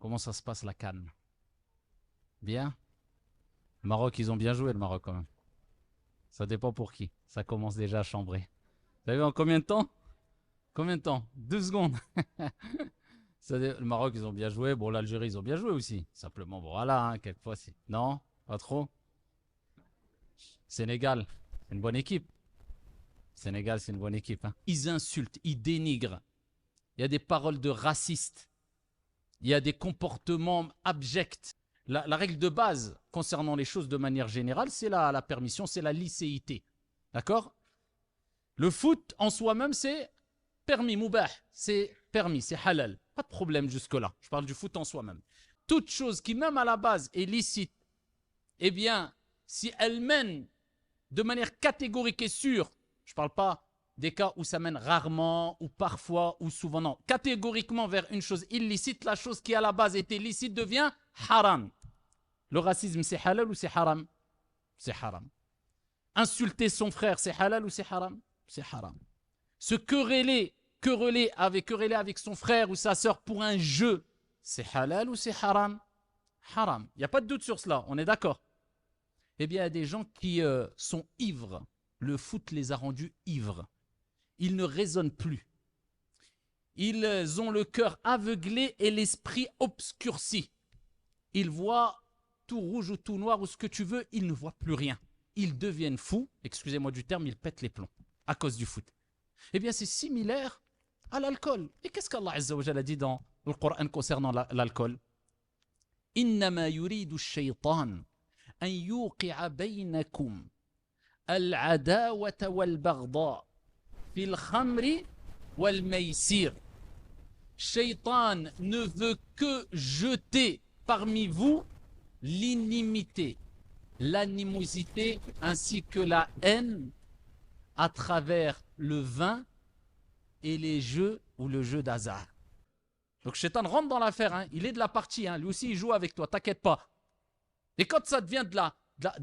Comment ça se passe la CAN? Bien? Le Maroc, ils ont bien joué le Maroc quand même. Ça dépend pour qui. Ça commence déjà à chambrer. Vous avez vu en combien de temps? Combien de temps? 2 secondes. Le Maroc, ils ont bien joué. Bon, l'Algérie, ils ont bien joué aussi. Simplement, bon, voilà, hein, quelquefois, si. Non? Pas trop? Sénégal, c'est une bonne équipe. Sénégal, c'est une bonne équipe. Hein. Ils insultent, ils dénigrent. Il y a des paroles de racistes. Il y a des comportements abjects. La règle de base concernant les choses de manière générale, c'est la permission, c'est la licéité. D'accord? Le foot en soi-même, c'est permis, moubah, c'est permis, c'est halal. Pas de problème jusque-là. Je parle du foot en soi-même. Toute chose qui, même à la base, est licite, eh bien, si elle mène de manière catégorique et sûre, je ne parle pas des cas où ça mène rarement ou parfois ou souvent, non, catégoriquement vers une chose illicite, la chose qui à la base était licite devient haram. Le racisme, c'est halal ou c'est haram? C'est haram. Insulter son frère, c'est halal ou c'est haram? C'est haram. Se quereller avec son frère ou sa sœur pour un jeu, c'est halal ou c'est haram? Haram. Il n'y a pas de doute sur cela, on est d'accord. Eh bien, il y a des gens qui sont ivres. Le foot les a rendus ivres. Ils ne raisonnent plus. Ils ont le cœur aveuglé et l'esprit obscurci. Ils voient tout rouge ou tout noir ou ce que tu veux, ils ne voient plus rien. Ils deviennent fous, excusez-moi du terme, ils pètent les plombs à cause du foot. Eh bien, c'est similaire à l'alcool. Et qu'est-ce qu'Allah Azza wa Jalla dit dans le Coran concernant l'alcool? Innama yuridu shaytan an yuqi'a baynakum al-adawata wal-baghda fil khamri wal-maysir. Shaytan ne veut que jeter parmi vous l'inimité, l'animosité ainsi que la haine à travers le vin et les jeux ou le jeu d'hasard. Donc Shaitan rentre dans l'affaire, hein, il est de la partie, hein, lui aussi il joue avec toi, t'inquiète pas. Et quand ça devient de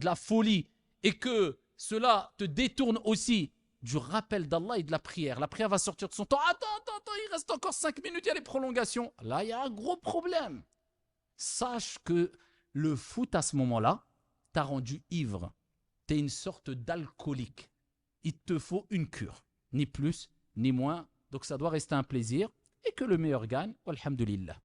la folie et que cela te détourne aussi du rappel d'Allah et de la prière va sortir de son temps. Attends, il reste encore 5 minutes, il y a les prolongations. Là, il y a un gros problème. Sache que le foot à ce moment-là t'a rendu ivre. T'es une sorte d'alcoolique. Il te faut une cure, ni plus, ni moins. Donc ça doit rester un plaisir et que le meilleur gagne. Alhamdulillah.